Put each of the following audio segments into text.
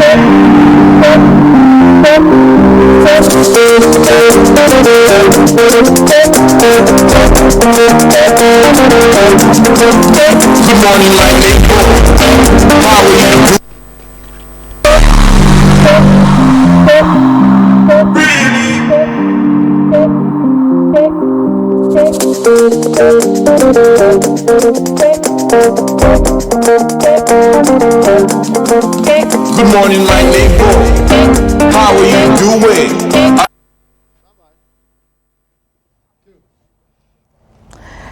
Good morning, my neighbor. How are you? Good morning, my neighbor. How are you doing?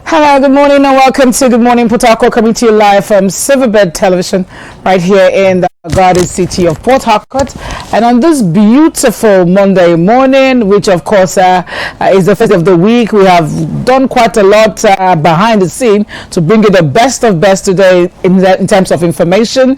Hello, good morning and welcome to Good Morning Port Harcourt, coming to you live from Silverbird Television right here in the Garden City of Port Harcourt. And on this beautiful Monday morning, which of course is the first of the week, we have done quite a lot behind the scene to bring you the best of best today in terms of information,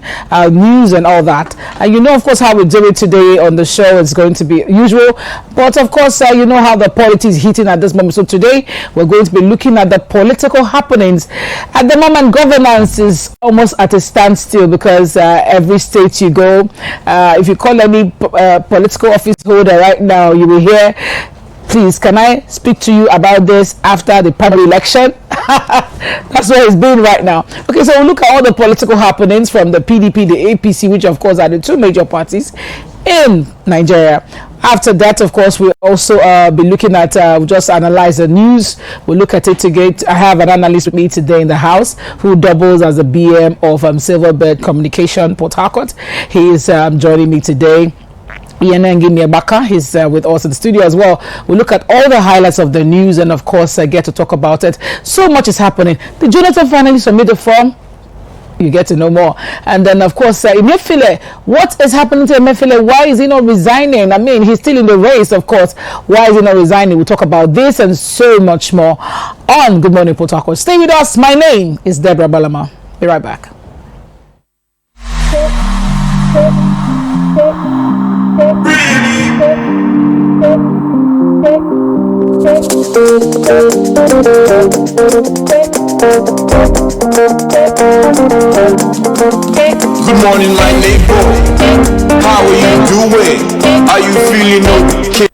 news and all that. And you know, of course, how we do it today on the show is going to be usual. But of course, you know how the politics is hitting at this moment. So today, we're going to be looking at the political happenings. At the moment, governance is almost at a standstill because every state you go, if you call any political office holder right now, you will hear, please, can I speak to you about this after the primary election? That's where it's been right now. Okay, so we'll look at all the political happenings from the PDP, the APC, which of course are the two major parties in Nigeria. After that, of course, we'll also be looking at, we'll just analyze the news. We'll look at it again. I have an analyst with me today in the house who doubles as the BM of Silverbird Communication Port Harcourt. He is joining me today. He's with us in the studio as well. We'll look at all the highlights of the news and, of course, get to talk about it. So much is happening. Did Jonathan finally submit the form? You get to know more. And then, of course, Emefiele, what is happening to Emefiele? Why is he not resigning? I mean, he's still in the race, of course. Why is he not resigning? We'll talk about this and so much more on Good Morning Port Harcourt. Stay with us. My name is Deborah Balama. Be right back. Good morning, my neighbor. How are you doing? Are you feeling okay?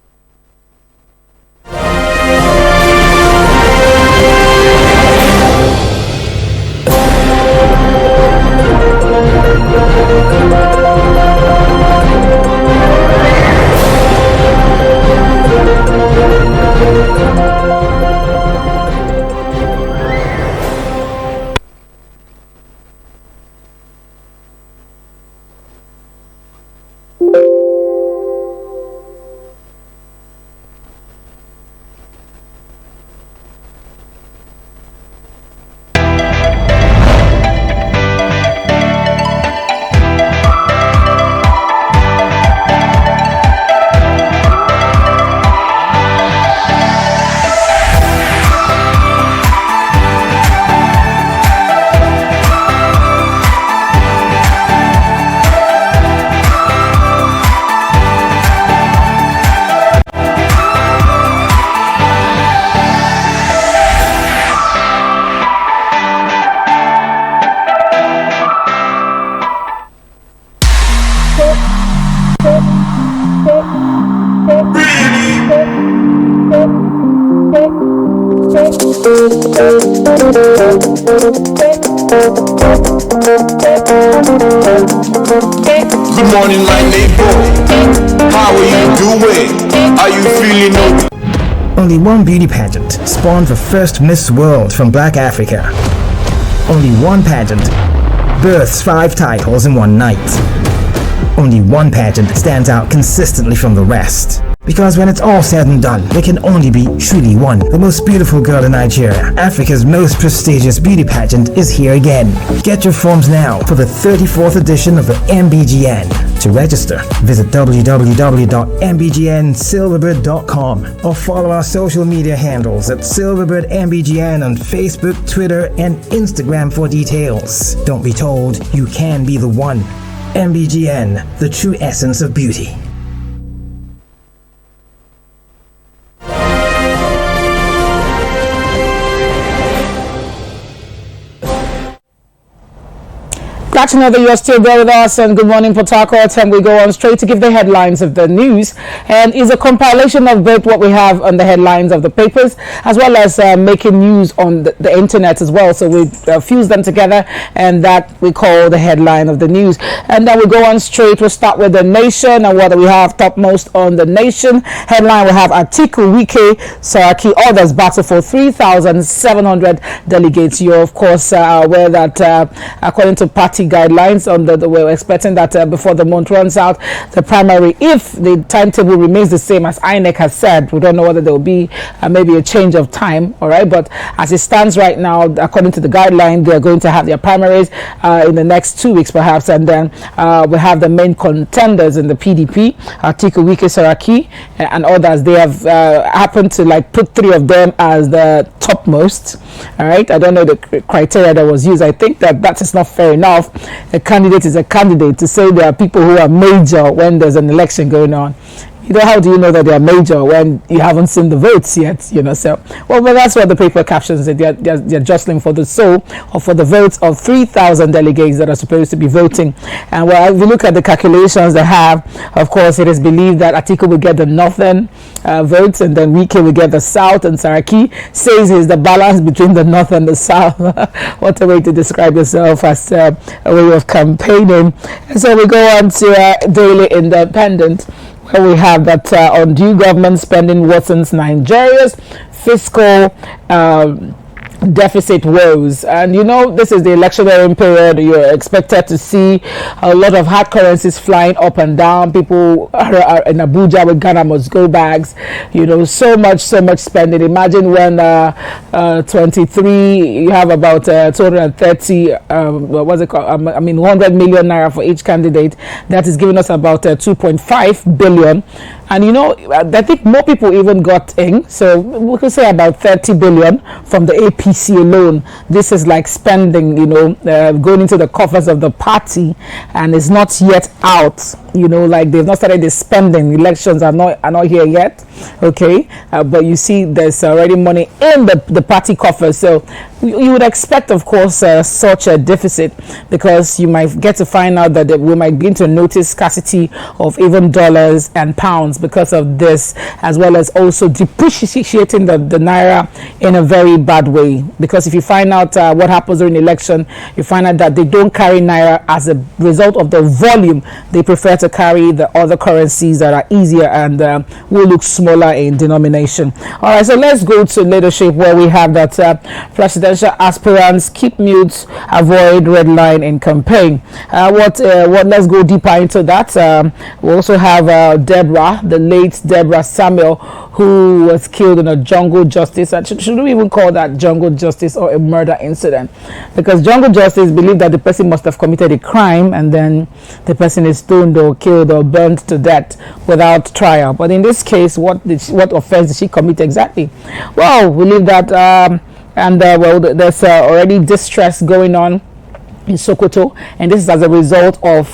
Good morning, my neighbor. How are you doing? Are you feeling okay? Only one beauty pageant spawned the first Miss World from Black Africa. Only one pageant births 5 titles in one night. Only one pageant stands out consistently from the rest. Because when it's all said and done, there can only be truly one. The most beautiful girl in Nigeria, Africa's most prestigious beauty pageant, is here again. Get your forms now for the 34th edition of the MBGN. To register, visit www.mbgnsilverbird.com or follow our social media handles at Silverbird MBGN on Facebook, Twitter, and Instagram for details. Don't be told, you can be the one. MBGN, the true essence of beauty. Glad to know that you're still there with us on Good Morning Port Harcourt, and we go on straight to give the headlines of the news. And is a compilation of both what we have on the headlines of the papers as well as making news on the internet as well. So we fuse them together, and that we call the headline of the news. And then we go on straight. We'll start with the Nation, and what do we have topmost on the Nation headline? We have Atiku, Wike, Saraki, others battle for 3,700 delegates. You're of course aware that according to party guidelines, we're expecting that before the month runs out, the primary, if the timetable remains the same as INEC has said, we don't know whether there will be maybe a change of time, all right, but as it stands right now, according to the guideline, they're going to have their primaries in the next 2 weeks perhaps, and then we have the main contenders in the PDP, Atiku, Wike, Saraki, and others. They have happened to like put 3 of them as the topmost, all right. I don't know the criteria that was used. I think that is not fair enough. A candidate is a candidate. To say there are people who are major when there's an election going on, you know, how do you know that they are major when you haven't seen the votes yet? You know, so well, that's what the paper captions say. They're jostling for the soul or for the votes of 3,000 delegates that are supposed to be voting. And well, if you look at the calculations they have, of course, it is believed that Atiku will get the northern votes, and then Wike will get the south, and Saraki says is the balance between the north and the south. What a way to describe yourself as a way of campaigning. And so we go on to Daily Independent, where we have that undue government spending worsens Nigeria's fiscal deficit woes. And you know, this is the electioneering period. You're expected to see a lot of hard currencies flying up and down. People are in Abuja with Ghana must go bags, you know, so much spending. Imagine when 23 you have about 230 what's it called, 100 million naira for each candidate. That is giving us about 2.5 billion. And you know, I think more people even got in, so we could say about 30 billion from the APC alone. This is like spending, you know, going into the coffers of the party, and it's not yet out. You know, like they've not started the spending. Elections are not here yet, okay? But you see, there's already money in the party coffers. So you would expect, of course, such a deficit, because you might get to find out that we might begin to notice scarcity of even dollars and pounds because of this, as well as also depreciating the naira in a very bad way. Because if you find out what happens during the election, you find out that they don't carry naira as a result of the volume. They prefer to carry the other currencies that are easier and will look smaller in denomination. All right, so let's go to leadership, where we have that presidential aspirants keep mute, avoid red line in campaign. Let's go deeper into that. We also have Deborah, the late Deborah Samuel, who was killed in a jungle justice. And should we even call that jungle justice or a murder incident? Because jungle justice believe that the person must have committed a crime, and then the person is stoned or killed or burnt to death without trial. But in this case, what offense did she commit exactly? Well, we leave that, there's already distress going on in Sokoto, and this is as a result of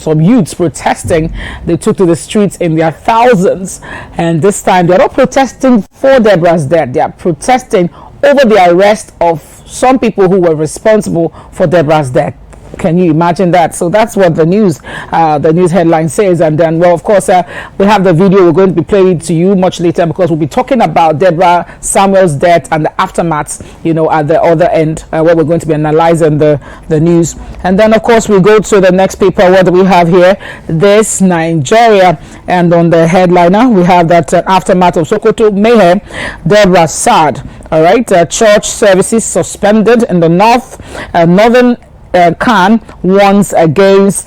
some youths protesting. They took to the streets in their thousands, and this time they're not protesting for Deborah's death. They are protesting over the arrest of some people who were responsible for Deborah's death. Can you imagine that? So that's what the news headline says. And then, well, of course, we have the video. We're going to be playing it to you much later, because we'll be talking about Deborah Samuel's death and the aftermath, you know, at the other end, where we're going to be analyzing the news. And then, of course, we go to the next paper. What do we have here? This Nigeria. And on the headliner, we have that aftermath of Sokoto mayhem, Deborah sad. All right, church services suspended in the northern Khan once against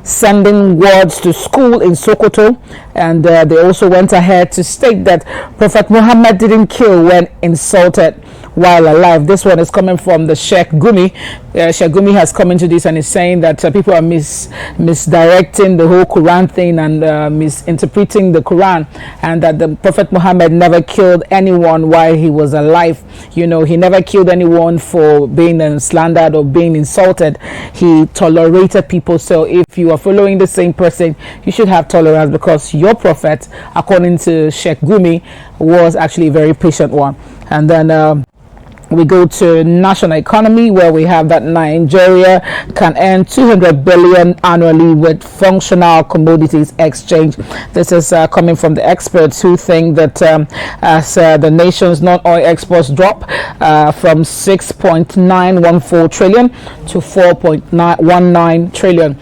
sending words to school in Sokoto, and they also went ahead to state that Prophet Muhammad didn't kill when insulted while alive. This one is coming from the Sheikh Gumi. Sheikh Gumi has come into this and is saying that people are misdirecting the whole Quran thing and misinterpreting the Quran, and that the Prophet Muhammad never killed anyone while he was alive. You know, he never killed anyone for being slandered or being insulted. He tolerated people. So if you are following the same person, you should have tolerance, because your prophet, according to Sheikh Gumi, was actually a very patient one. And then We go to national economy, where we have that Nigeria can earn 200 billion annually with functional commodities exchange. This is coming from the experts who think that as the nation's non-oil exports drop from 6.914 trillion to 4.919 trillion.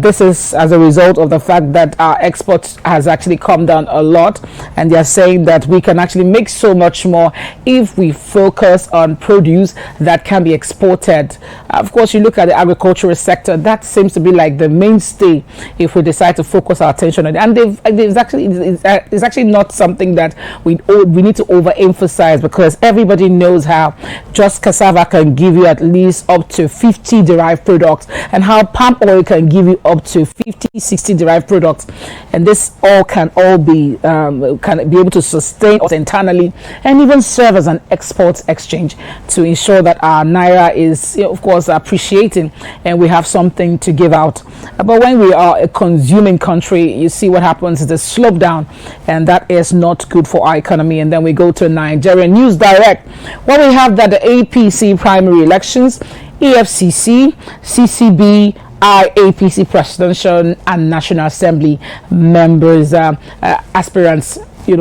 This is as a result of the fact that our exports has actually come down a lot, and they are saying that we can actually make so much more if we focus on produce that can be exported. Of course, you look at the agricultural sector, that seems to be like the mainstay if we decide to focus our attention on it. And it's actually not something that we need to overemphasize, because everybody knows how just cassava can give you at least up to 50 derived products, and how palm oil can give you up to 50-60 derived products, and this all can be able to sustain us internally and even serve as an export exchange to ensure that our naira is, of course, appreciating and we have something to give out. But when we are a consuming country, you see what happens is the slope down, and that is not good for our economy. And then we go to Nigerian News Direct, where we have that the APC primary elections, EFCC, CCB, IAPC presidential and National Assembly members, aspirants.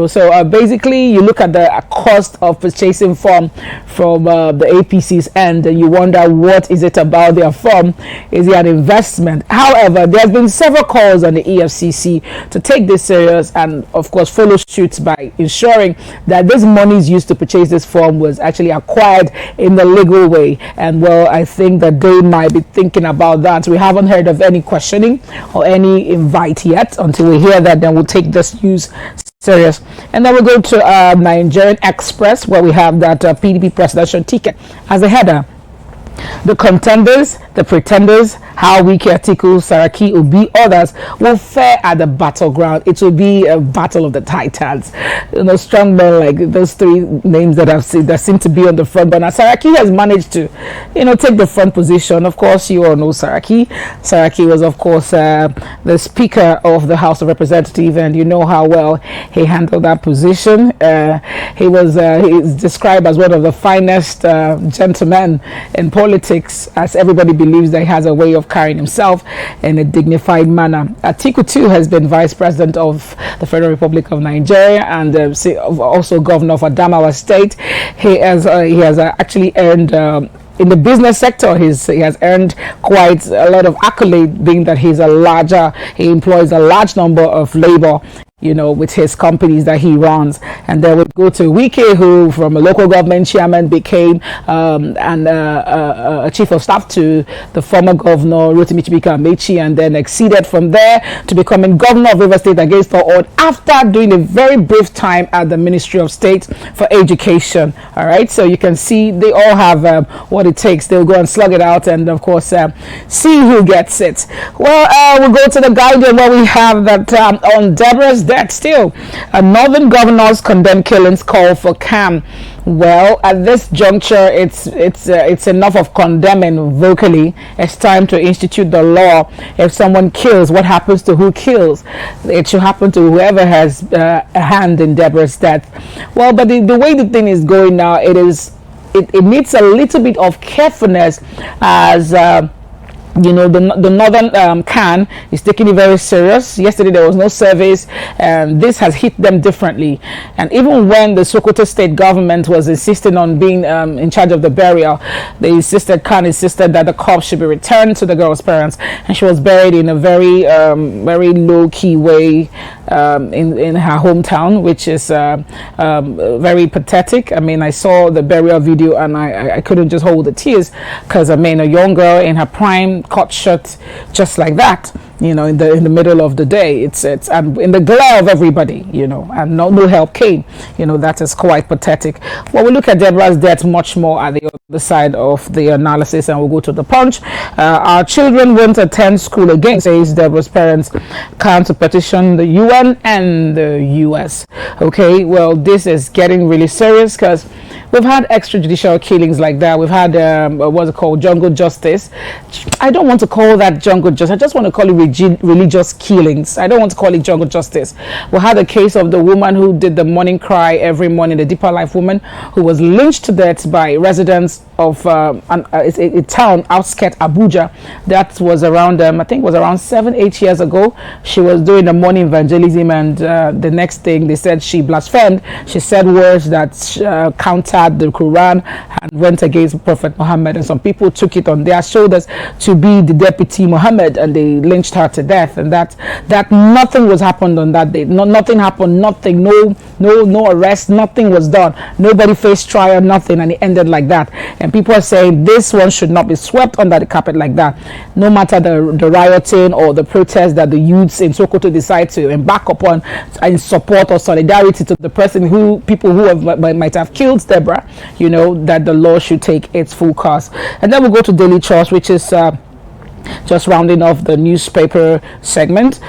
So basically you look at the cost of purchasing form from the APC's end, and you wonder, what is it about their form? Is it an investment? However, there has been several calls on the EFCC to take this serious and, of course, follow suit by ensuring that this money is used to purchase this form was actually acquired in the legal way. And well, I think that they might be thinking about that. We haven't heard of any questioning or any invite yet. Until we hear that, then we'll take this news serious. And then we go to Nigerian Express, where we have that PDP presidential ticket as a header. The contenders, the pretenders, how Wike, Atiku, Saraki, Obi, others will fare at the battleground. It will be a battle of the titans. Strong men like those three names that I've seen that seem to be on the front. But now Saraki has managed to, take the front position. Of course, you all know Saraki. Saraki was, of course, the Speaker of the House of Representatives, and you know how well he handled that position. He is described as one of the finest gentlemen in politics, as everybody believes that he has a way of carrying himself in a dignified manner. Atiku too has been Vice President of the Federal Republic of Nigeria and also Governor of Adamawa State. He has actually earned in the business sector, he has earned quite a lot of accolade, being that he employs a large number of labor, with his companies that he runs. And then we go to Wike, who from a local government chairman became a chief of staff to the former governor Rotimi Amechi, and then exceeded from there to becoming governor of Rivers State against all odds, after doing a very brief time at the Ministry of State for Education. All right, so you can see they all have what it takes. They'll go and slug it out, and of course see who gets it. Well, we'll go to the Guardian, where we have that on Deborah's death still. Northern governors condemn killings, call for calm. Well, at this juncture, it's enough of condemning vocally. It's time to institute the law. If someone kills, what happens to who kills? It should happen to whoever has a hand in Deborah's death. Well, but the way the thing is going now, it needs a little bit of carefulness, as the northern can is taking it very serious. Yesterday there was no service, and this has hit them differently. And even when the Sokoto state government was insisting on being in charge of the burial, Khan insisted that the corpse should be returned to the girl's parents, and she was buried in a very very low-key way in her hometown, which is very pathetic. I mean, I saw the burial video and I couldn't just hold the tears, because a young girl in her prime cut short just like that, in the middle of the day. It's and in the glare of everybody, and no help came. That is quite pathetic. Well, we look at Deborah's death much more at the other side of the analysis, and we'll go to the Punch. Our children won't attend school again, says Deborah's parents come to petition the UN and the US. Okay, well, this is getting really serious, because we've had extrajudicial killings like that. We've had what's it called, jungle justice. I don't want to call that jungle justice. I just want to call it religious killings. I don't want to call it jungle justice. We had a case of the woman who did the morning cry every morning, the Deeper Life woman, who was lynched to death by residents of a town outskirt Abuja. That was around, I think it was around 7-8 years ago. She was doing the morning evangelism, and the next thing they said she blasphemed. She said words that countered the Quran and went against Prophet Muhammad, and some people took it on their shoulders to be the deputy Muhammad, and they lynched her to death. And that nothing was happened on that day. Nothing happened. Nothing. No arrest. Nothing was done. Nobody faced trial. Nothing, and it ended like that. And people are saying this one should not be swept under the carpet like that. No matter the rioting or the protest that the youths in Sokoto decide to embark upon in support or solidarity to the person people who might have killed Deborah, that the law should take its full course. And then we'll go to Daily Trust, which is just rounding off the newspaper segment.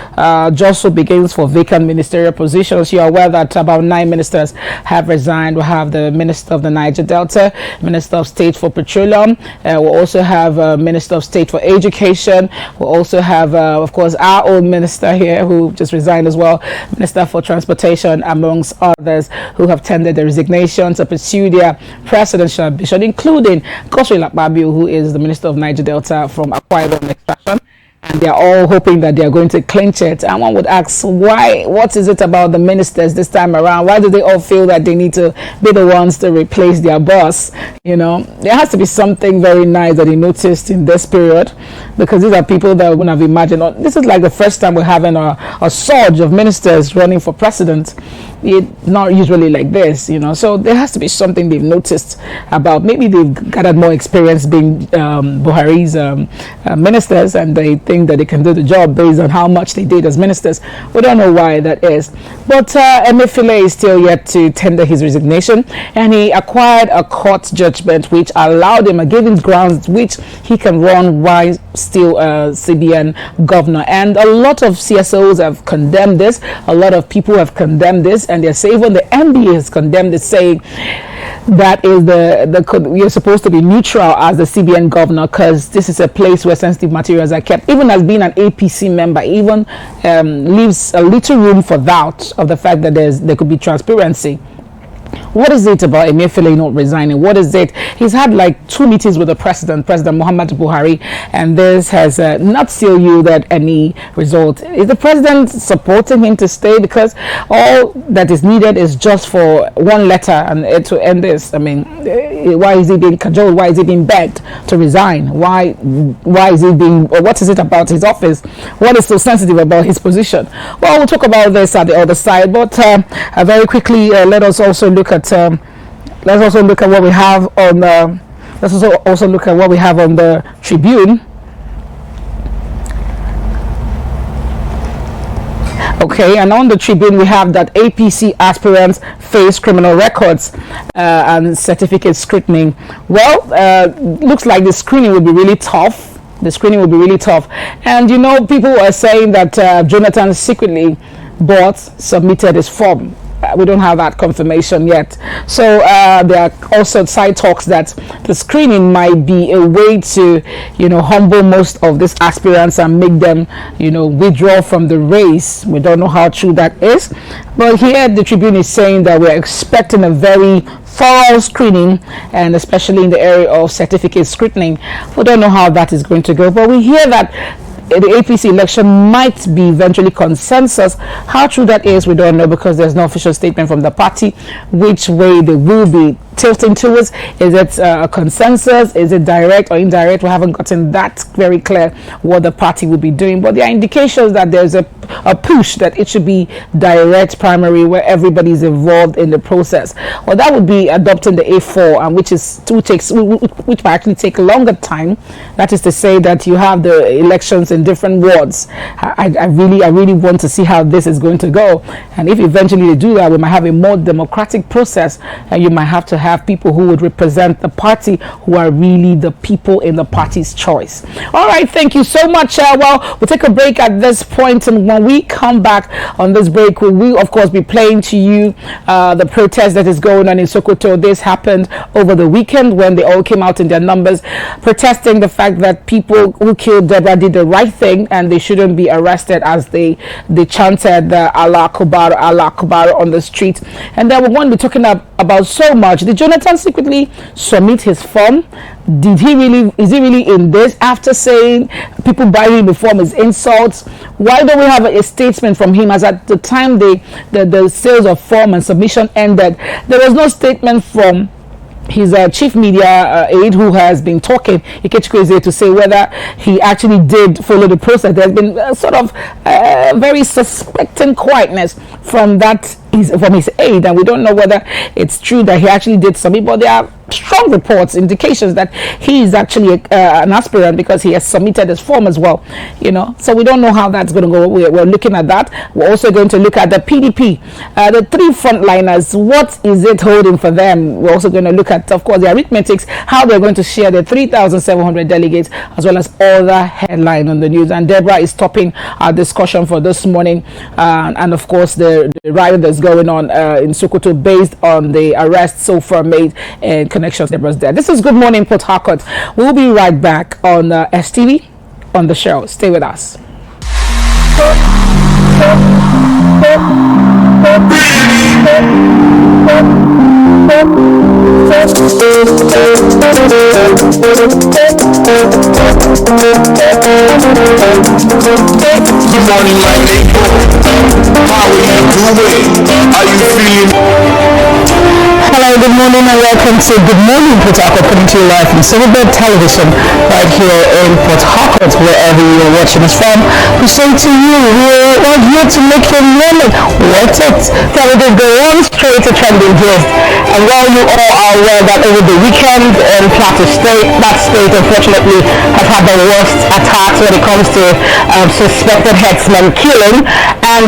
Jostle begins for vacant ministerial positions. You are aware that about 9 ministers have resigned. We have the Minister of the Niger Delta, Minister of State for Petroleum. We'll also have Minister of State for Education. We'll also have, of course, our own minister here who just resigned as well, Minister for Transportation, amongst others, who have tendered their resignation to pursue their presidential ambition, including Godswill Akpabio, who is the Minister of Niger Delta from Akwa Ibom Extraction, and they are all hoping that they are going to clinch it. And one would ask, why? What is it about the ministers this time around? Why do they all feel that they need to be the ones to replace their boss? There has to be something very nice that he noticed in this period, because these are people that wouldn't have imagined. This is like the first time we're having a surge of ministers running for president. It's not usually like this, so there has to be something they've noticed about. Maybe they've gathered more experience being Buhari's ministers, and they think that they can do the job based on how much they did as ministers. We don't know why that is, but Emefiele is still yet to tender his resignation, and he acquired a court judgment which allowed him, gave him grounds which he can run while still CBN governor. And a lot of CSOs have condemned this. A lot of people have condemned this, and they're saying, when the NBA has condemned it, saying that is you're supposed to be neutral as the CBN governor, because this is a place where sensitive materials are kept. Even as being an APC member, even leaves a little room for doubt of the fact that there could be transparency. What is it about Emefiele not resigning? What is it? He's had like 2 meetings with the President Muhammad Buhari, and this has not still yielded any result. Is the President supporting him to stay? Because all that is needed is just for one letter and to end this. I mean, why is he being cajoled? Why is he being begged to resign? Why is he being, or what is it about his office? What is so sensitive about his position? Well, we'll talk about this at the other side, but very quickly, let us also look at what we have on the Tribune. Okay, and on the Tribune we have that APC aspirants face criminal records and certificate scrutiny. Well, looks like the screening will be really tough. And people are saying that Jonathan secretly submitted his form. We don't have that confirmation yet. So there are also side talks that the screening might be a way to, humble most of these aspirants and make them, withdraw from the race. We don't know how true that is. But here the Tribune is saying that we're expecting a very thorough screening, and especially in the area of certificate scrutiny. We don't know how that is going to go, but we hear that the APC election might be eventually consensus. How true that is, we don't know, because there's no official statement from the party which way they will be tilting towards. Is it a consensus? Is it direct or indirect? We haven't gotten that very clear what the party will be doing, but there are indications that there's a push that it should be direct primary where everybody is involved in the process. Well, that would be adopting the A4, and which might actually take a longer time. That is to say that you have the elections in different wards. I really want to see how this is going to go, and if eventually they do that, we might have a more democratic process, and you might have to have have people who would represent the party, who are really the people in the party's choice. All right, thank you so much. Well, we'll take a break at this point, and when we come back on this break, we will of course be playing to you the protest that is going on in Sokoto. This happened over the weekend when they all came out in their numbers protesting the fact that people who killed Deborah did the right thing and they shouldn't be arrested, as they chanted Allah Akbar on the street. And then we're going to be talking about so much. Did Jonathan secretly submit his form? Is he really in this? After saying people buying the form is insults, why don't we have a statement from him? As at the time the sales of form and submission ended, there was no statement from his chief media aide, who has been talking, Ikechukwu, to say whether he actually did follow the process. There's been sort of very suspecting quietness from his aide, and we don't know whether it's true that he actually did submit, but there are strong reports, indications that he is actually an aspirant because he has submitted his form as well, so we don't know how that's going to go. We're looking at that. We're also going to look at the PDP, the three frontliners. What is it holding for them? We're also going to look at, of course, the arithmetics, how they're going to share the 3,700 delegates, as well as other headline on the news. And Deborah is topping our discussion for this morning, and of course the riot that's going on in Sokoto based on the arrest so far made in connections Deborah's there. This is Good Morning Port Harcourt. We'll be right back on STV on the show. Stay with us. Good morning, my neighbor. How are you doing? Are you feeling? Hello, good morning, and welcome to Good Morning Port Harcourt, coming to you live from Silverbird Television right here in Port Harcourt, wherever you're watching us from. We say to you, we're here to make your morning worth it. So we just go on straight to trending gist. And while you all are aware that over the weekend in Plateau State, that state unfortunately has had the worst attacks when it comes to suspected herdsmen killing. And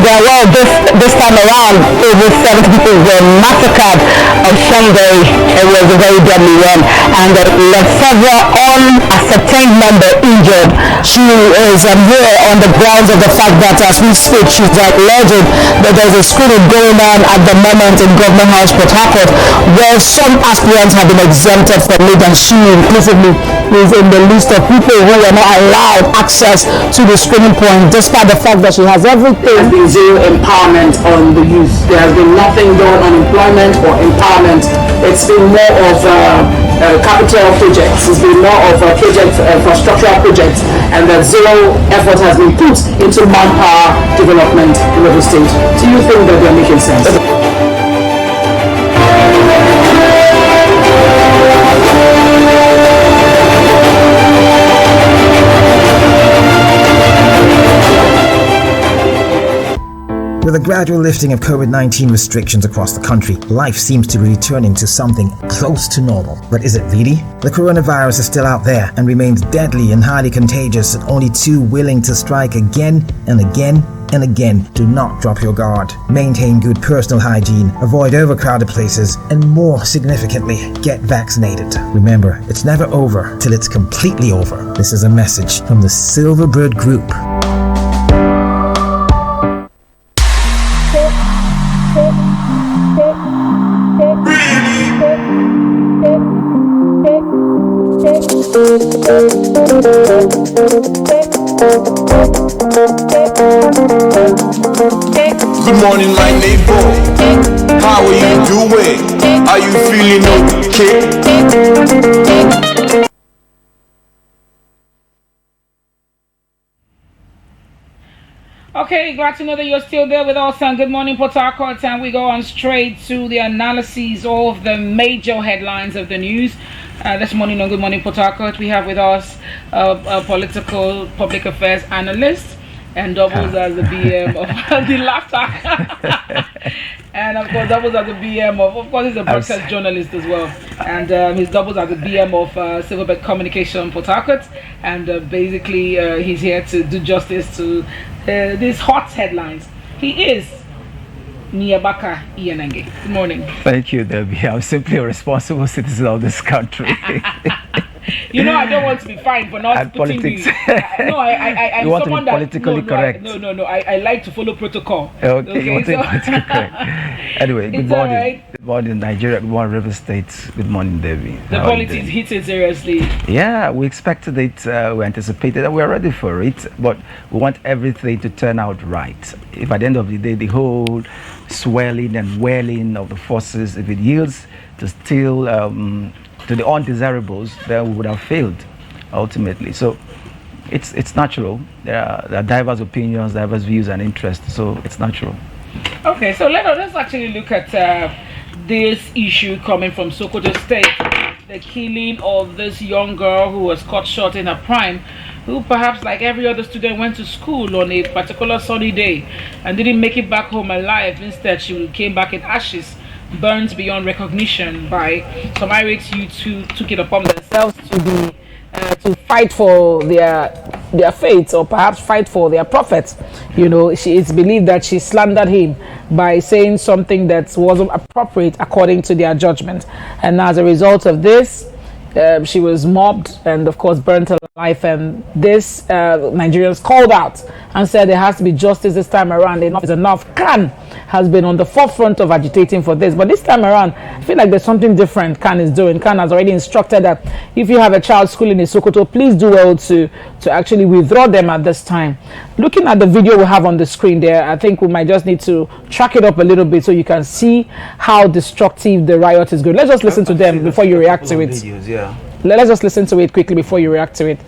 this time around, over 70 people were massacred on Sunday. It was a very deadly one, and left several unascertained member injured. She is here on the grounds of the fact that as we speak, she's alleged that there's a screening going on at the moment in Government House, Port Harcourt, where some aspirants have been exempted from it, and she implicitly is in the list of people who are not allowed access to the screening point, despite the fact that she has everything. There has been zero empowerment on the youth. There has been nothing done on employment or empowerment. It's been more of capital projects. It's been more of projects, infrastructural projects, and that zero effort has been put into manpower development in the state. Do you think that they're making sense? With a gradual lifting of COVID-19 restrictions across the country, life seems to be returning to something close to normal. But is it really? The coronavirus is still out there and remains deadly and highly contagious, and only too willing to strike again and again and again. Do not drop your guard. Maintain good personal hygiene, avoid overcrowded places, and more significantly, get vaccinated. Remember, it's never over till it's completely over. This is a message from the Silverbird Group. Good morning, my neighbor. How are you doing? Are you feeling okay? Okay, glad to know that you're still there with us on Good Morning Port Harcourt, and we go on straight to the analysis of the major headlines of the news. This morning on Good Morning Port Harcourt, we have with us a political public affairs analyst, and doubles as the BM of the laughter. And of course, doubles as the BM of course, he's a broadcast journalist as well. And he's doubles as the BM of Silverbird Communication Port Harcourt. And basically, he's here to do justice to these hot headlines. He is Niabaka Iyanenge. Good morning. Thank you, Debbie. I'm simply a responsible citizen of this country. You know, I don't want to be fined for not and putting politics. No, I'm you want someone to be politically correct. No. I like to follow protocol. Okay, you want to be politically correct. Anyway, good morning. Right. Good morning, Nigeria. Good morning, River State. Good morning, Debbie. The politics hit it seriously. Yeah, we expected it. We anticipated that we are ready for it, but we want everything to turn out right. If at the end of the day, the whole swelling and wailing of the forces, if it yields to still to the undesirables, then we would have failed ultimately. So it's natural. There are diverse opinions, diverse views and interests, so it's natural. Okay, so let's actually look at this issue coming from Sokoto State, the killing of this young girl who was caught short in her prime, who perhaps like every other student went to school on a particular sunny day and didn't make it back home alive. Instead, she came back in ashes, burned beyond recognition by some irate youths who took it upon themselves to fight for their faith, or perhaps fight for their prophets. You know, it's believed that she slandered him by saying something that wasn't appropriate according to their judgment, and as a result of this, she was mobbed and of course burnt alive. And this Nigerians called out and said there has to be justice this time around. Enough is enough. Khan has been on the forefront of agitating for this, but this time around I feel like there's something different Khan is doing. Khan has already instructed that if you have a child schooling in Sokoto, please do well to actually withdraw them at this time. Looking at the video we have on the screen there, I think we might just need to track it up a little bit so you can see how destructive the riot is going. Let's just listen to them before you react to it. Videos, yeah. Let's just listen to it quickly before you react to it.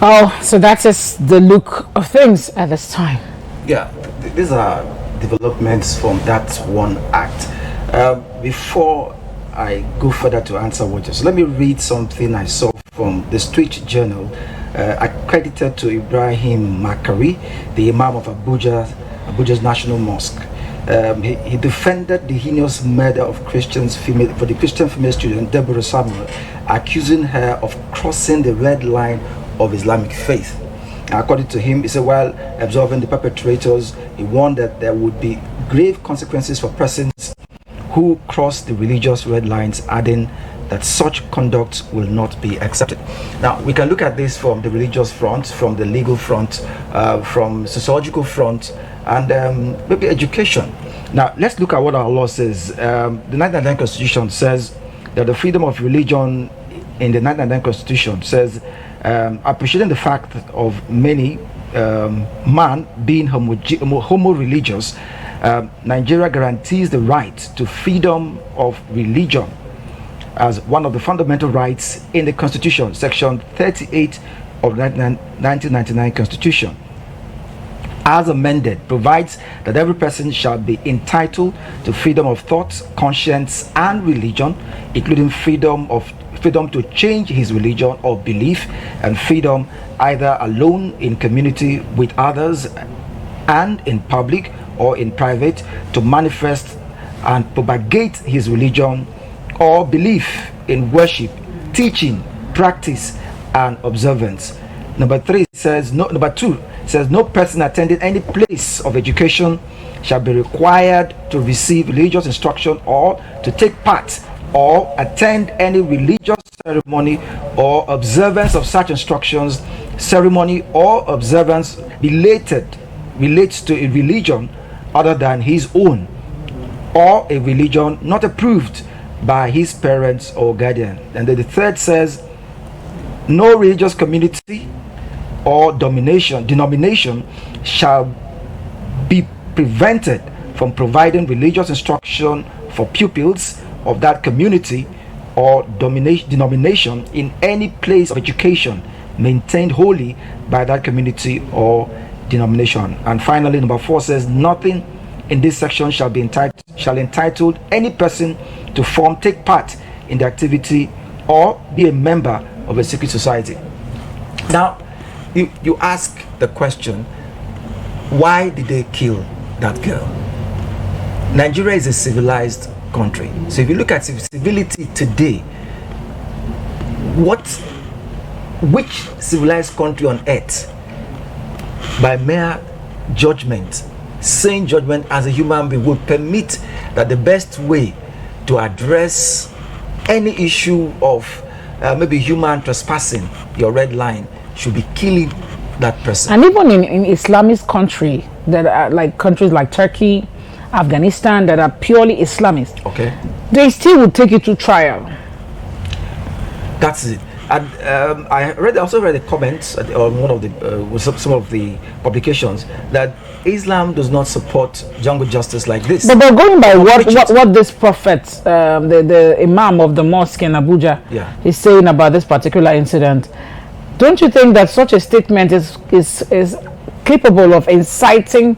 Oh, so that is the look of things at this time. Yeah, these are developments from that one act. Before I go further to answer what you, so let me read something I saw from the Street Journal, accredited to Ibrahim Makari, the Imam of Abuja's National Mosque. He defended the heinous murder of the Christian female student Deborah Samuel, accusing her of crossing the red line of Islamic faith. According to him, he said while absolving the perpetrators, he warned that there would be grave consequences for persons who cross the religious red lines, adding that such conduct will not be accepted. Now, we can look at this from the religious front, from the legal front, from sociological front, and maybe education. Now, let's look at what our law says. The 1999 Constitution says that the freedom of religion in the 1999 Constitution says appreciating the fact of many man being homo-religious, Nigeria guarantees the right to freedom of religion as one of the fundamental rights in the Constitution, Section 38 of the 1999 Constitution. As amended, provides that every person shall be entitled to freedom of thought, conscience, and religion, including freedom to change his religion or belief, and freedom either alone, in community, with others, and in public or in private, to manifest and propagate his religion or belief in worship, teaching, practice, and observance. Number 2 says no person attending any place of education shall be required to receive religious instruction or to take part or attend any religious ceremony or observance of such instructions, ceremony or observance relates to a religion other than his own, or a religion not approved by his parents or guardian. And then the third says no religious community or denomination shall prevented from providing religious instruction for pupils of that community or denomination in any place of education maintained wholly by that community or denomination. And finally, number 4 says, nothing in this section shall entitle any person to take part in the activity or be a member of a secret society. Now, you ask the question, why did they kill that girl? Nigeria is a civilized country. So if you look at civility today, which civilized country on earth, by mere judgment, sane judgment as a human being, would permit that the best way to address any issue of maybe human trespassing, your red line, should be killing that person? And even in Islamist country, that are like countries like Turkey, Afghanistan, that are purely Islamist, okay, they still will take you to trial. That's it. And I also read the comments on one of the some of the publications that Islam does not support jungle justice like this. But going by what this prophet, the imam of the mosque in Abuja, is saying about this particular incident, don't you think that such a statement is capable of inciting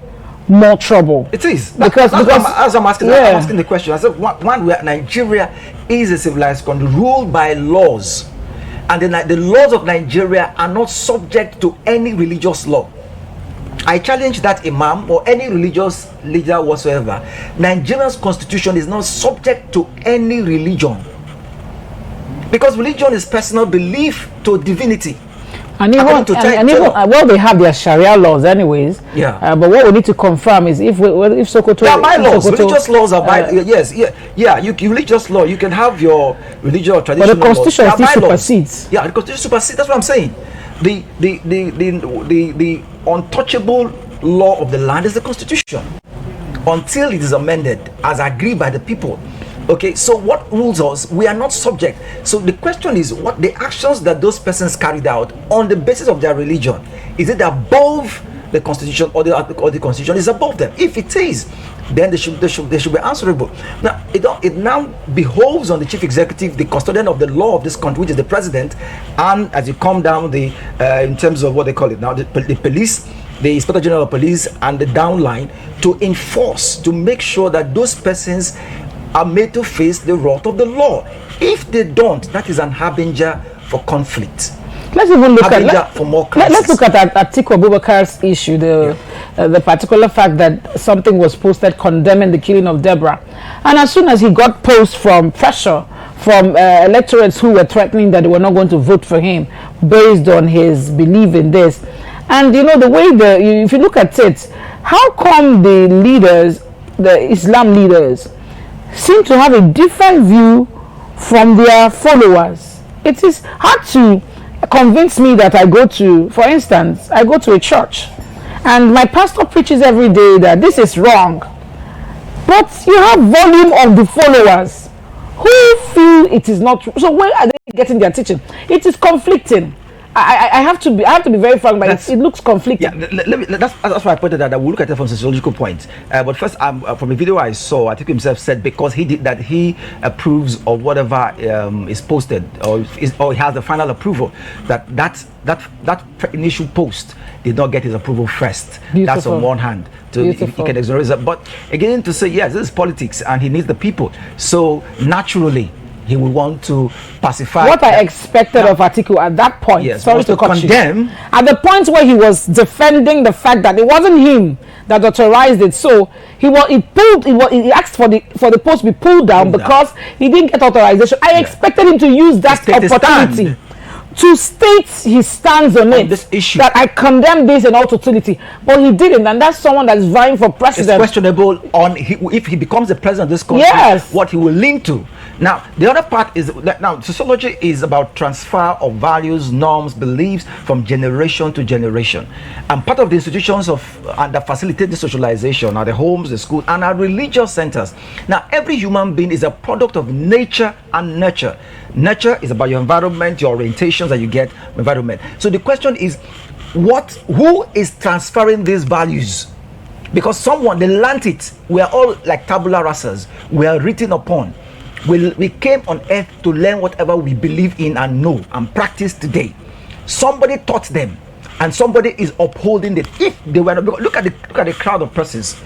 more trouble? It is, because as I'm asking the question, I said one where Nigeria is a civilized country ruled by laws, and the laws of Nigeria are not subject to any religious law. I challenge that imam or any religious leader whatsoever. Nigeria's constitution is not subject to any religion, because religion is personal belief to divinity. And even, well, they have their Sharia laws anyways. Yeah. But what we need to confirm is if Sokoto... There are bylaws. Religious laws are religious law. You can have your religious or traditional laws. But the constitution still supersedes. Yeah, the constitution supersedes. That's what I'm saying. The untouchable law of the land is the constitution until it is amended as agreed by the people. Okay, so what rules us? We are not subject. So the question is, what the actions that those persons carried out on the basis of their religion, is it above the constitution, or the constitution is above them? If it is, then they should be answerable. Now it now behoves on the chief executive, the custodian of the law of this country, which is the president, and as you come down in terms of what they call it now, the police, the Inspector General of Police, and the downline, to enforce, to make sure that those persons are made to face the wrath of the law. If they don't, that is an harbinger for conflict. Let's even look let's look at Atiku Abubakar's issue, the particular fact that something was posted condemning the killing of Deborah, and as soon as he got post from pressure from electorates who were threatening that they were not going to vote for him based on his belief in this, and you know the way if you look at it, how come the leaders, the Islam leaders, seem to have a different view from their followers? It is hard to convince me that for instance, I go to a church and my pastor preaches every day that this is wrong, but you have volume of the followers who feel it is not true. So where are they getting their teaching? It is conflicting. I have to be very frank, but it looks conflicting. Yeah, that's why I pointed out that we'll look at it from a sociological point. But first, from a video I saw, I think himself said because he did that, he approves of whatever is posted, or he has the final approval. That initial post did not get his approval first. Beautiful. That's on one hand. He can exonerate that. But again, to say yes, this is politics, and he needs the people. So naturally, he will want to pacify. What I expected of Atiku at that point, yes, sorry to condemn. At the point where he was defending the fact that it wasn't him that authorized it, so he asked for the post to be pulled down because he didn't get authorization. I expected him to use that opportunity to state his stance on this issue, that I condemn this in all totality, but he didn't, and that's someone that's vying for president. It's questionable if he becomes the president of this country, what he will link to. Now, the other part is that sociology is about transfer of values, norms, beliefs from generation to generation, and part of the institutions that facilitate the socialization are the homes, the schools, and our religious centers. Now, every human being is a product of nature and nurture. Nurture is about your environment, your orientations that you get from environment. So the question is, who is transferring these values because someone they learnt it. We are all like tabula rasas. We are written upon. We came on earth to learn whatever we believe in and know and practice today. Somebody taught them, and somebody is upholding it. If they were not, look at the crowd of persons.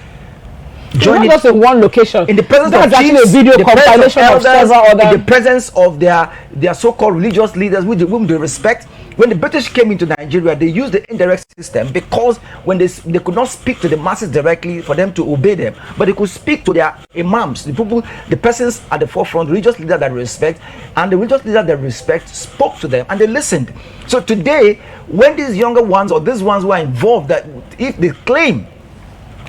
Joining just in one location. In the presence that's of actually chiefs, a video compilation of several other. In the presence of their so-called religious leaders, whom they respect. When the British came into Nigeria, they used the indirect system because when they could not speak to the masses directly for them to obey them, but they could speak to their imams, the people, the persons at the forefront, religious leaders that they respect, and the religious leaders that they respect spoke to them and they listened. So today, when these younger ones or these ones who are involved, that if they claim,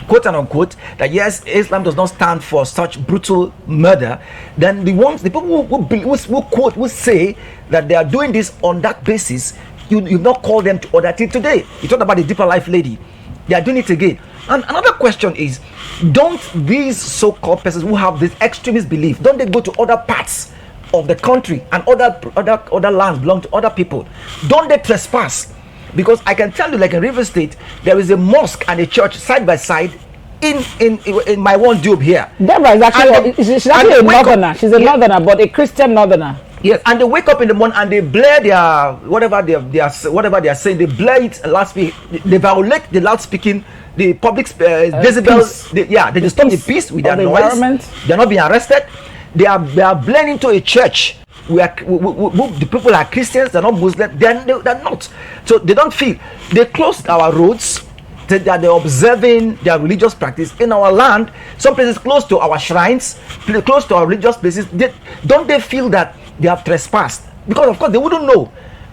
quote and unquote, that yes, Islam does not stand for such brutal murder, then the people who say that they are doing this on that basis, you not call them to order till today. You talked about the deeper life lady, they are doing it again. And another question is, don't these so-called persons who have this extremist belief, don't they go to other parts of the country and other lands belong to other people? Don't they trespass? Because I can tell you, like in River State, there is a mosque and a church side by side in my one dube here. Deborah is actually she's actually a northerner. She's a northerner, but a Christian northerner. Yes, and they wake up in the morning and they blare their whatever they are saying. They blare it loudspeak. They violate the loudspeaking, the public decibels. They disturb the peace with their noise. They're not being arrested. They are blaring into a church. The people are Christians. They're not Muslims. They're not. So they don't feel. They closed our roads. That they're observing their religious practice in our land. Some places close to our shrines, close to our religious places. Don't they feel that they have trespassed? Because of course they wouldn't know.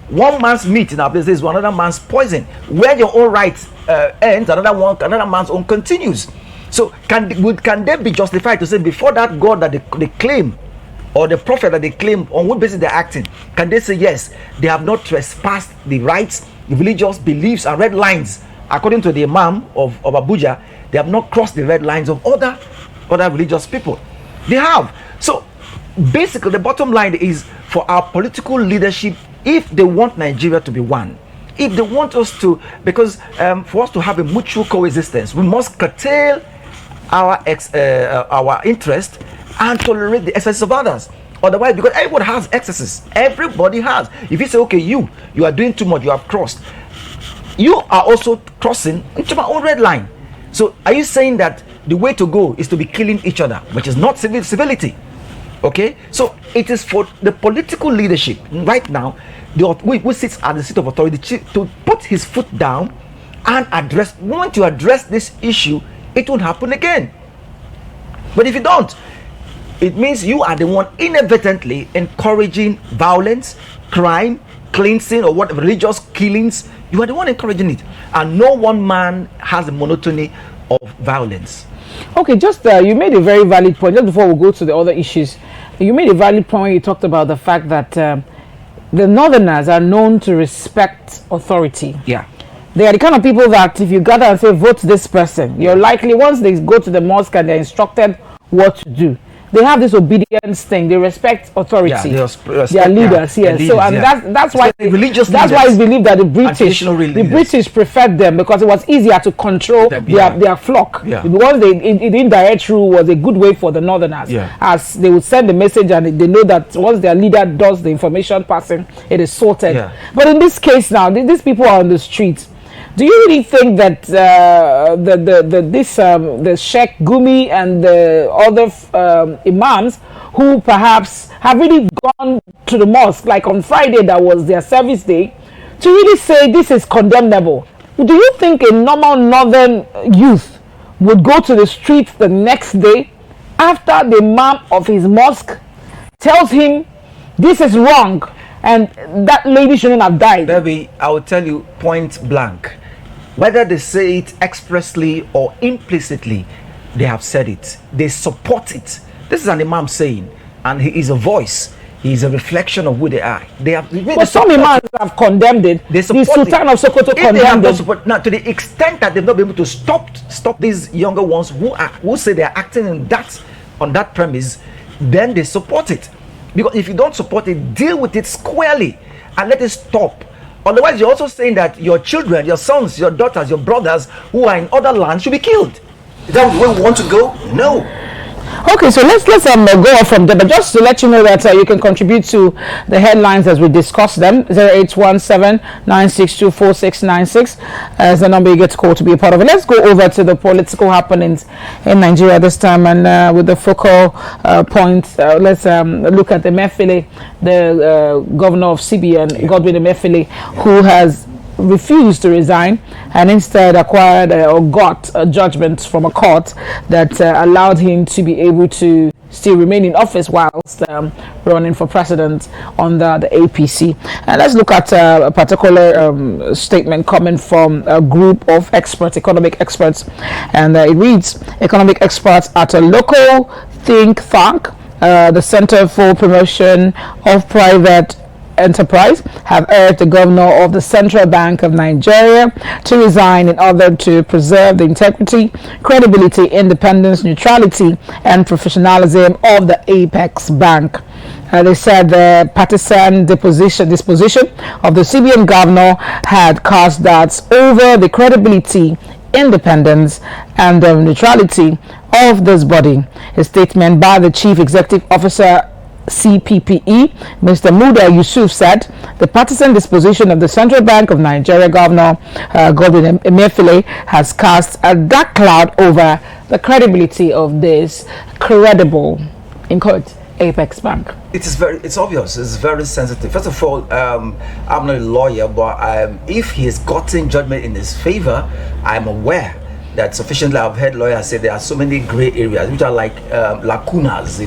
One man's meat in our place is another man's poison. Where your own right ends, another man's own continues. So can they be justified to say before that God that they claim, or the prophet that they claim, on what basis they're acting, can they say yes, they have not trespassed the rights, the religious beliefs and red lines? According to the Imam of Abuja, they have not crossed the red lines of other religious people. They have. So basically the bottom line is, for our political leadership, if they want Nigeria to be one, if they want us to, because for us to have a mutual coexistence, we must curtail our interest and tolerate the excesses of others. Otherwise, because everybody has excesses, everybody has. If you say, okay, you are doing too much, you have crossed, you are also crossing into my own red line. So are you saying that the way to go is to be killing each other, which is not civility? Okay, so it is for the political leadership right now, who sits at the seat of authority, to put his foot down and address. Once you address this issue, it won't happen again. But if you don't, it means you are the one inadvertently encouraging violence, crime, cleansing, or what, religious killings. You are the one encouraging it, and no one man has a monotony of violence. Okay, just you made a very valid point. Just before we go to the other issues, you made a valid point when you talked about the fact that the Northerners are known to respect authority. Yeah, they are the kind of people that if you gather and say vote this person, you're likely, once they go to the mosque and they're instructed what to do, they have this obedience thing. They respect authority. Yeah, their leaders. Yes. So and that's why it's believed that the British preferred them, because it was easier to control their flock. Yeah. Because the indirect rule was a good way for the Northerners, as they would send the message and they know that once their leader does the information passing, it is sorted. Yeah. But in this case now, these people are on the streets. Do you really think that the Sheikh Gumi and the other imams who perhaps have really gone to the mosque, like on Friday that was their service day, to really say this is condemnable? Do you think a normal northern youth would go to the streets the next day after the imam of his mosque tells him this is wrong and that lady shouldn't have died? Baby, I will tell you point blank. Whether they say it expressly or implicitly, they have said it. They support it. This is an imam saying, and he is a voice. He is a reflection of who they are. But some imams have condemned it. They support the Sultan of Sokoto condemned it. Now, to the extent that they've not been able to stop these younger ones who say they are acting on that premise, then they support it. Because if you don't support it, deal with it squarely and let it stop. Otherwise, you're also saying that your children, your sons, your daughters, your brothers who are in other lands should be killed. Is that where we want to go? No. Okay, so let's go on from there. But just to let you know that you can contribute to the headlines as we discuss them. 0817-962-4696 as the number you get to call to be a part of it. Let's go over to the political happenings in Nigeria this time, and with the focal point, let's look at Emefiele, the governor of CBN, Godwin Emefiele, who has refused to resign and instead acquired or got a judgment from a court that allowed him to be able to still remain in office whilst running for president under the APC. And let's look at a particular statement coming from a group of economic experts, and it reads: economic experts at a local think tank, the Center for Promotion of Private Enterprise, have urged the governor of the Central Bank of Nigeria to resign in order to preserve the integrity, credibility, independence, neutrality, and professionalism of the Apex Bank. They said the partisan disposition of the CBN governor had cast doubts over the credibility, independence, and neutrality of this body. A statement by the Chief Executive Officer CPPE, Mr. Muda Yusuf, said the partisan disposition of the Central Bank of Nigeria Governor Godwin Emefiele has cast a dark cloud over the credibility of this credible, in quote, Apex Bank. It's obvious. It's very sensitive. First of all, I'm not a lawyer, but if he has gotten judgment in his favor, I'm aware that sufficiently. I've heard lawyers say there are so many gray areas which are like lacunas,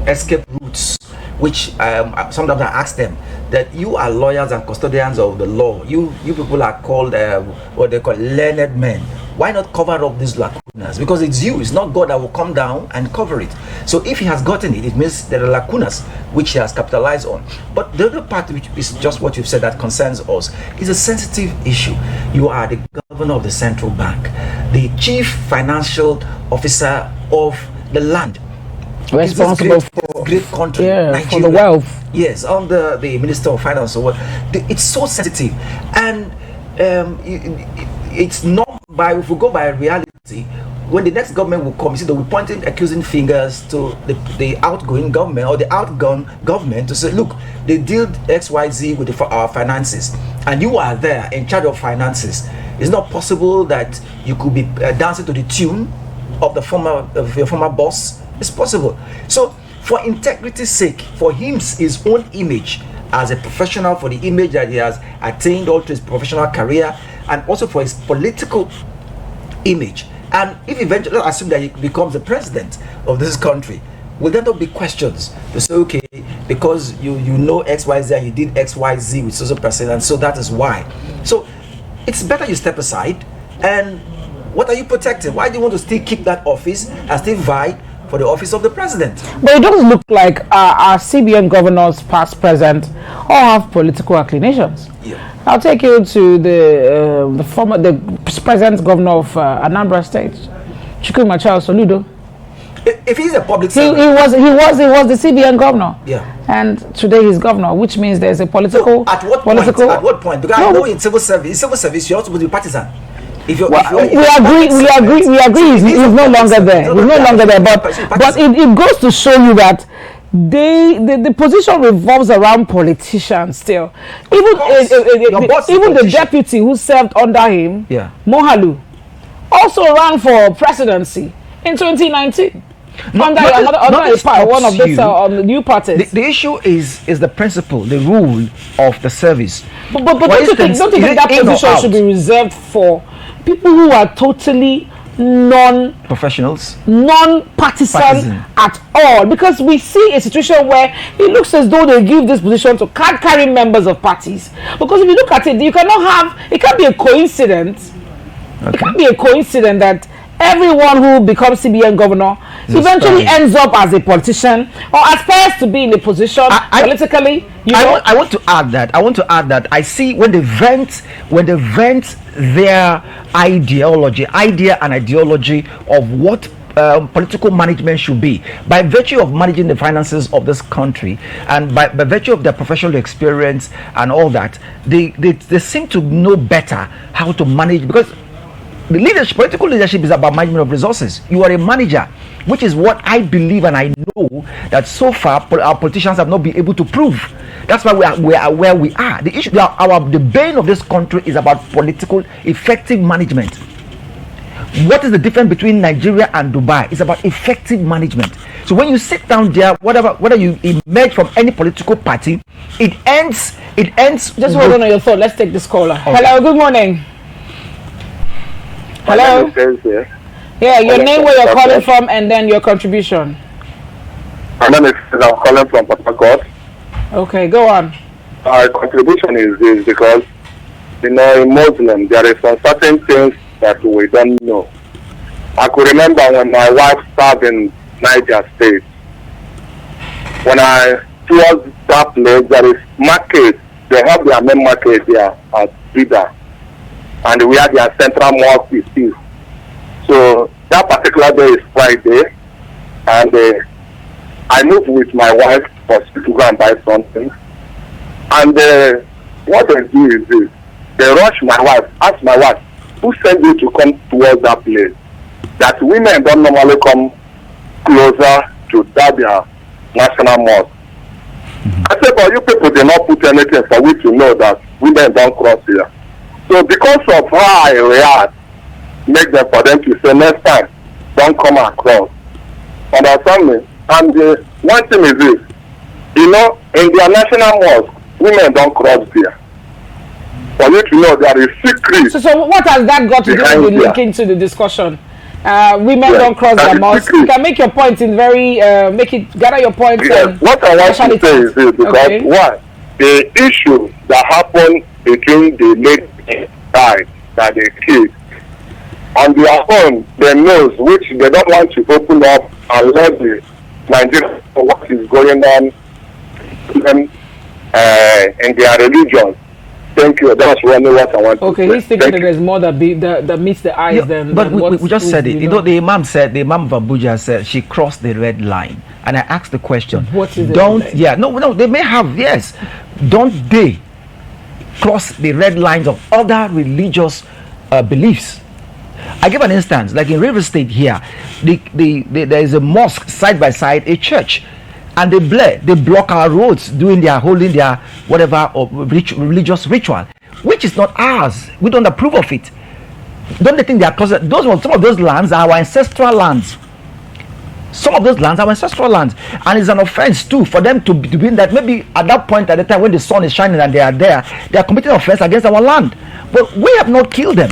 escape routes, which sometimes I ask them that you are lawyers and custodians of the law. You people are called what they call learned men. Why not cover up these lacunas? Because it's you, it's not God that will come down and cover it. So if he has gotten it, it means there are lacunas which he has capitalized on. But the other part, which is just what you've said that concerns us, is a sensitive issue. You are the governor of the central bank, the chief financial officer of the land, responsible for great country, Nigeria, for the wealth. Yes, under the Minister of Finance. So it's so sensitive, and it's not by, if we go by reality, when the next government will come, you see, they'll be pointing accusing fingers to the outgoing government or the outgone government to say, look, they deal XYZ with our finances, and you are there in charge of finances. It's not possible that you could be dancing to the tune of your former boss. It's possible. So for integrity's sake, for his own image as a professional, for the image that he has attained all through his professional career, and also for his political image, and if eventually, let's assume that he becomes the president of this country, will there not be questions to say, okay, because you know XYZ and you did XYZ with social person, and so that is why. So it's better you step aside. And what are you protecting? Why do you want to still keep that office and still vie for the office of the president? But it doesn't look like our CBN governors, past, present, all have political inclinations. Yeah. I'll take you to the present governor of Anambra State, Chukwuma Charles Soludo. If he's a public He servant, was the CBN governor. Yeah. And today he's governor, which means there's a political. So at what point? At what point? Because I know in civil service, you're also supposed to be partisan. We agree. He's no longer there. He's no longer there. But it goes to show you that the position revolves around politicians still. Even the deputy who served under him, Mohalu, also ran for presidency in 2019. One of the new parties. The issue is the principle, the rule of the service. But don't you think that position should be reserved for people who are totally professionals, non-partisan at all? Because we see a situation where it looks as though they give this position to card-carrying members of parties. Because if you look at it, it can't be a coincidence. Okay. It can't be a coincidence that everyone who becomes CBN governor eventually ends up as a politician or aspires to be in a position politically. I want to add that I see when they vent their idea and ideology of what political management should be, by virtue of managing the finances of this country, and by virtue of their professional experience and all that, they seem to know better how to manage. Because The leadership, political leadership, is about management of resources. You are a manager, which is what I believe and I know that so far our politicians have not been able to prove. That's why we are where we are. The issue, the bane of this country is about political effective management. What is the difference between Nigeria and Dubai? It's about effective management. So when you sit down there, whether you emerge from any political party, it ends. Just hold on your thought. Let's take this caller. Okay. Hello, good morning. Hello. Yeah, your name, where you're calling from, and then your contribution. My name is I'm calling from Harcourt. Okay, go on. Our contribution is this because, in Muslim, there is some certain things that we don't know. I could remember when my wife served in Niger State. When I towards that place, there is market. They have their main market there at Bida. And we have their central mosque is still. So that particular day is Friday, and I moved with my wife to go and buy something. And what they do is this: they rush my wife, ask my wife, who sent you to come towards that place? That women don't normally come closer to that their national mosque. I said, but you people did not put anything for we to know that women don't cross here. So because of how I react, make them for them to say next time, don't come across. Understand me? And one thing is this, in their national mosque, women don't cross there. For you to know there is secret. So what has that got to do with linking to the discussion? Women don't cross the mosque. You can make your point in very gather your points. Yes. What I want to say is this, because one, the issue that happened between the lady side that they killed, on their own, they knows which they don't want to open up and let the Nigerians know what is going on in their religion. Thank you. That's really what I want to say. He's thinking that there's more that meets the eyes than. But we just said it. The Imam said, the Imam of Abuja said she crossed the red line. And I asked the question. What is it? No, they may have, yes. Don't they cross the red lines of other religious beliefs? I give an instance, like in River State here, there is a mosque side by side, a church, and they block our roads holding their whatever or religious ritual, which is not ours. We don't approve of it. Don't they think they are closer? Some of those lands are our ancestral lands. Some of those lands are ancestral lands, and it's an offense too for them to be in that. Maybe at that point, at the time when the sun is shining and they are there, they are committing offense against our land. But we have not killed them.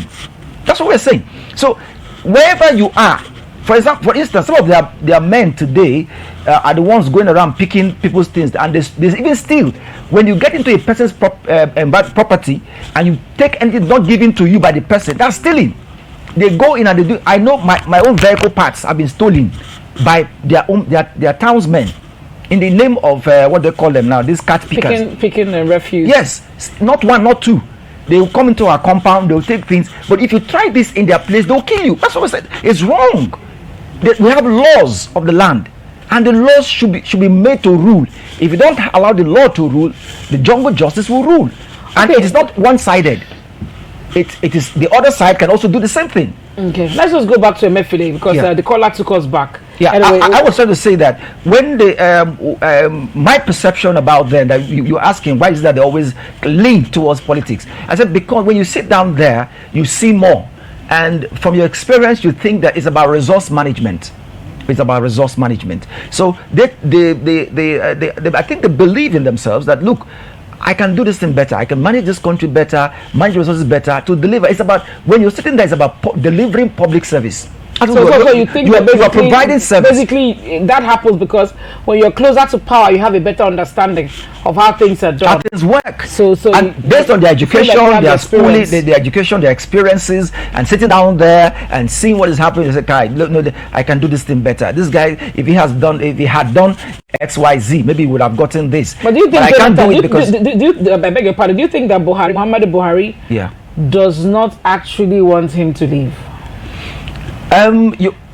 That's what we're saying. So wherever you are, for instance, some of their men today are the ones going around picking people's things, and there's even still, when you get into a person's property and you take anything not given to you by the person, that's stealing. They go in and they do. I know my own vehicle parts have been stolen by their townsmen in the name of what they call them now, these cat pickers. Picking the refuse. Yes, not one, not two. They will come into our compound, they will take things. But if you try this in their place, they'll kill you. That's what I said. It's wrong. We have laws of the land, and the laws should be made to rule. If you don't allow the law to rule, the jungle justice will rule. And it is not one-sided. It is the other side can also do the same thing. Okay, let's just go back to Emefiele because the caller took us back. Yeah, anyway, I was trying to say that when my perception about them, that you're asking why is that they always lean towards politics. I said because when you sit down there, you see more, and from your experience, you think that it's about resource management. It's about resource management. So they I think they believe in themselves that look, I can do this thing better. I can manage this country better, manage resources better to deliver. It's about when you're sitting there, it's about delivering public service. So you think that you are providing service. Basically, that happens because when you're closer to power, you have a better understanding of how things are done. How things work. So and based on their education, their schooling, their education, their experiences, and sitting down there and seeing what is happening, you say, I can do this thing better. This guy, if he had done X, Y, Z, maybe he would have gotten this. But do you think I can't do it because I beg your pardon? Do you think that Muhammad Buhari does not actually want him to leave?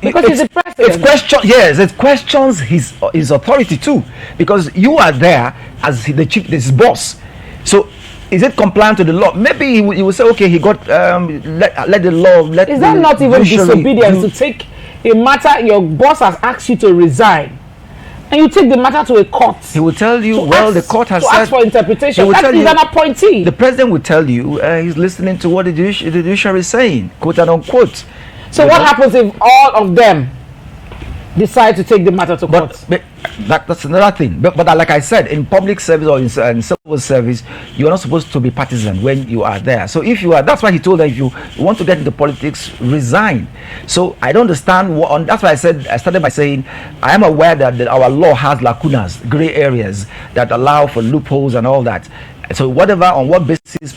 Because he's a president. It questions his authority too, because you are there as the chief, this boss. So is it compliant to the law? Maybe he will say, okay, he got let the law. Is that not even disobedience to take a matter your boss has asked you to resign, and you take the matter to a court? He will tell you, the court has to said, ask for interpretation. That is an appointee. The president will tell you he's listening to what the judiciary is saying, quote and unquote. So what happens if all of them decide to take the matter to court? But that's another thing. But like I said, in public service or in civil service, you are not supposed to be partisan when you are there. So if you are, that's why he told them, if you want to get into politics, resign. So I don't understand that's why I started by saying I am aware that our law has lacunas, gray areas that allow for loopholes and all that. So on what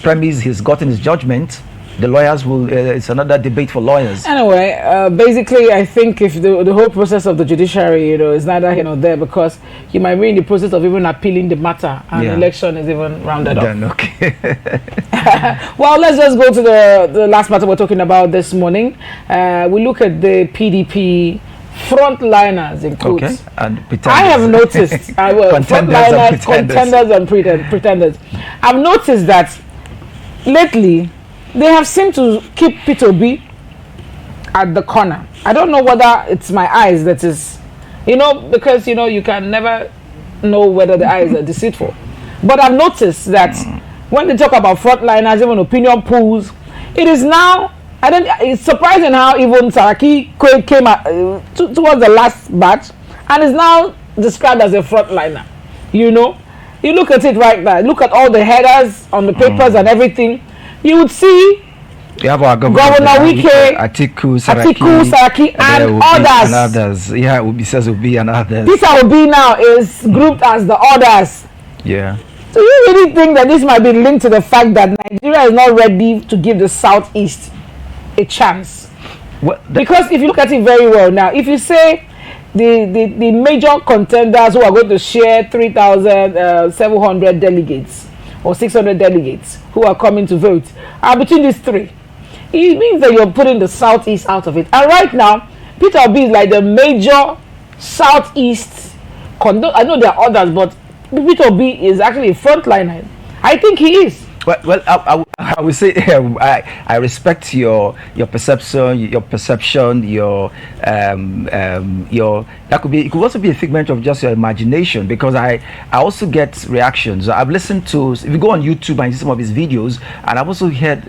premise he's gotten his judgment, the lawyers will. It's another debate for lawyers. Anyway, basically, I think if the whole process of the judiciary, is neither here nor there, because you might be in the process of even appealing the matter, and the election is even rounded up. Okay. Well, let's just go to the last matter we're talking about this morning. We look at the PDP frontliners in quotes. Okay. And pretenders. I have noticed. Frontliners, contenders, and pretenders. I've noticed that lately they have seemed to keep P2B at the corner. I don't know whether it's my eyes that is, because you can never know whether the eyes are deceitful. But I've noticed that when they talk about frontliners, even opinion polls, it is now. It's surprising how even Saraki came towards the last batch and is now described as a frontliner. You look at it right now. Look at all the headers on the papers and everything. You would see you have our Governor Wike, Atiku, Saraki, and others. Yeah, Obi and others. Peter Obi now is grouped as the others. Yeah. So you really think that this might be linked to the fact that Nigeria is not ready to give the Southeast a chance? Because if you look at it very well now, if you say the major contenders who are going to share 3,700 delegates or 600 delegates who are coming to vote are between these three, it means that you're putting the Southeast out of it. And right now, Peter Obi is like the major Southeast. I know there are others, but Peter Obi is actually a frontliner. I think he is. Well, I would say I respect your perception, that it could also be a figment of just your imagination, because I also get reactions. I've listened to, if you go on YouTube and see some of his videos, and I've also heard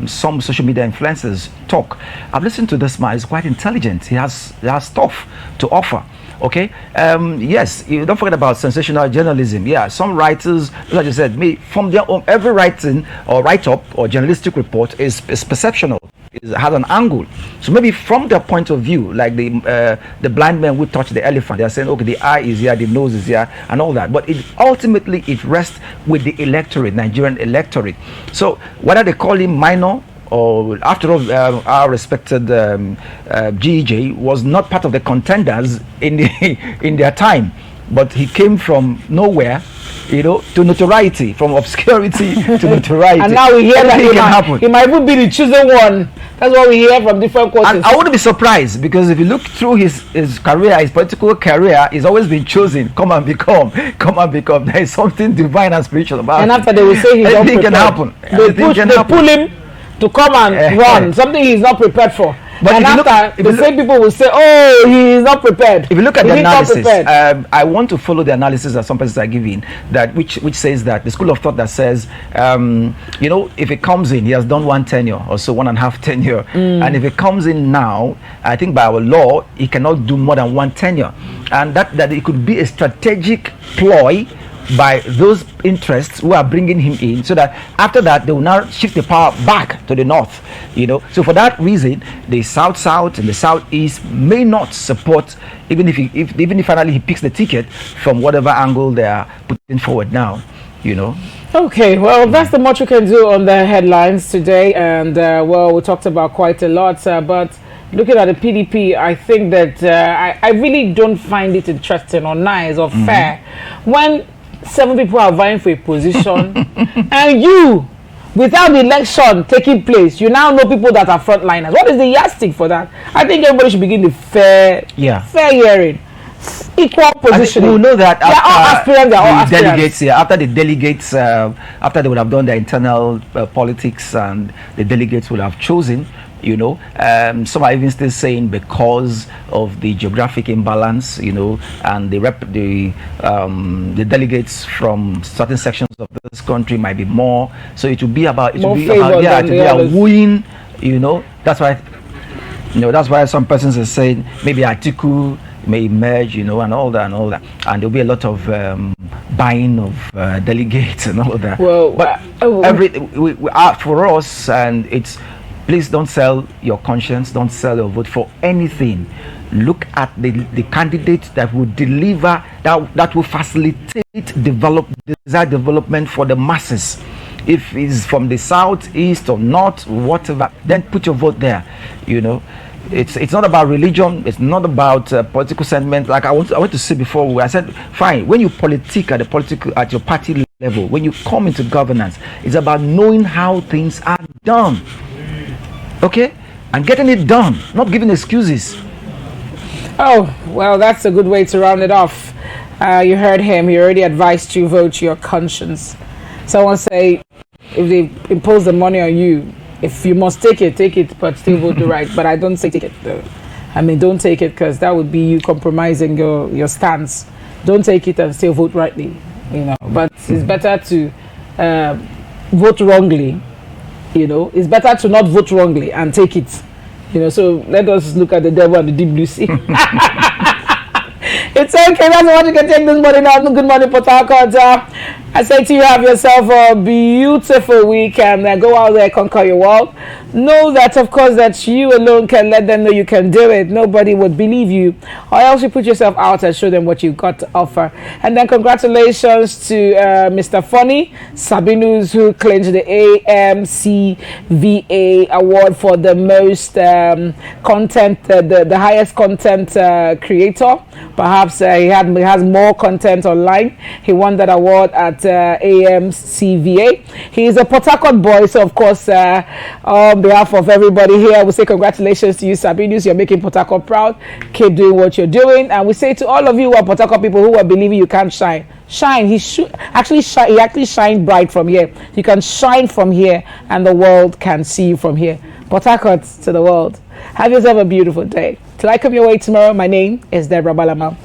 some social media influencers talk. I've listened to this man. He's quite intelligent. He has stuff to offer. Okay. Yes, you don't forget about sensational journalism. Yeah, some writers, like you said, from their own, every writing or write-up or journalistic report is perceptional. It has an angle. So maybe from their point of view, like the blind man who touched the elephant, they are saying, okay, the eye is here, the nose is here, and all that. But ultimately it rests with the electorate, Nigerian electorate. So whether they call him minor, or after all, our respected GEJ was not part of the contenders in their time, but he came from nowhere, to notoriety, from obscurity to notoriety. And now we hear that he might even be the chosen one. That's what we hear from different quarters. And I wouldn't be surprised, because if you look through his career, his political career, he's always been chosen. Come and become. There is something divine and spiritual about it. And after they will say he's anything can happen. They pull him to come and run, something he's not prepared for. But and after, the same people will say, oh, he is not prepared. If you look at the analysis, I want to follow the analysis that some persons are giving, that which says that the school of thought that says, if it comes in, he has done 1 tenure or so, 1.5 tenure. And if it comes in now, I think by our law, he cannot do more than 1 tenure. And that it could be a strategic ploy by those interests who are bringing him in, so that after that they will now shift the power back to the north. So for that reason, the south and the southeast may not support, even if finally he picks the ticket from whatever angle they are putting forward now. Okay, well, that's the much we can do on the headlines today, and we talked about quite a lot, but looking at the PDP, I think that I really don't find it interesting or nice or fair when 7 people are vying for a position and you, without the election taking place, you now know people that are frontliners. What is the yardstick for that? I think everybody should begin the fair hearing. equal positioning. We know that after delegates, after the delegates, after they would have done their internal politics, and the delegates would have chosen. Some are even still saying because of the geographic imbalance, and the delegates from certain sections of this country might be more. So it will be about a wooing. That's why. That's why some persons are saying maybe Atiku may emerge, and all that, and there'll be a lot of buying of delegates and all that. Well, but for us, and it's. Please don't sell your conscience, don't sell your vote for anything. Look at the candidates that will deliver, that will facilitate desired development for the masses. If it's from the south, east, or north, whatever, then put your vote there. It's not about religion, it's not about political sentiment. Like I went to say before, I said, fine, when you politic at your party level, when you come into governance, it's about knowing how things are done. Okay, and getting it done, not giving excuses. Oh, well, that's a good way to round it off. You heard him. He already advised you vote your conscience. Someone say, if they impose the money on you, if you must take it, but still vote the right. But I don't say take it, though. I mean, don't take it, because that would be you compromising your stance. Don't take it and still vote rightly, But it's better to vote wrongly. It's better to not vote wrongly and take it. So let us look at the devil and the deep blue sea. It's okay. That's what you can take this morning out. Good morning, Port Harcourt. I say to you, have yourself a beautiful week, and go out there, conquer your world. Know that, of course, that you alone can let them know you can do it. Nobody would believe you, or else you put yourself out and show them what you've got to offer. And then congratulations to Mr. Funny Sabinus, who clinched the AMCVA award for the most content, the highest content creator. Perhaps he has more content online. He won that award at AMCVA. He is a Port Harcourt boy, so of course, on behalf of everybody here, we say congratulations to you, Sabinus. You're making Port Harcourt proud. Keep doing what you're doing, and we say to all of you who are Port Harcourt people who are believing you can't shine. Shine. He actually shine bright from here. You can shine from here, and the world can see you from here. Port Harcourt to the world. Have yourself a beautiful day. Till I come your way tomorrow, my name is Deborah Balama.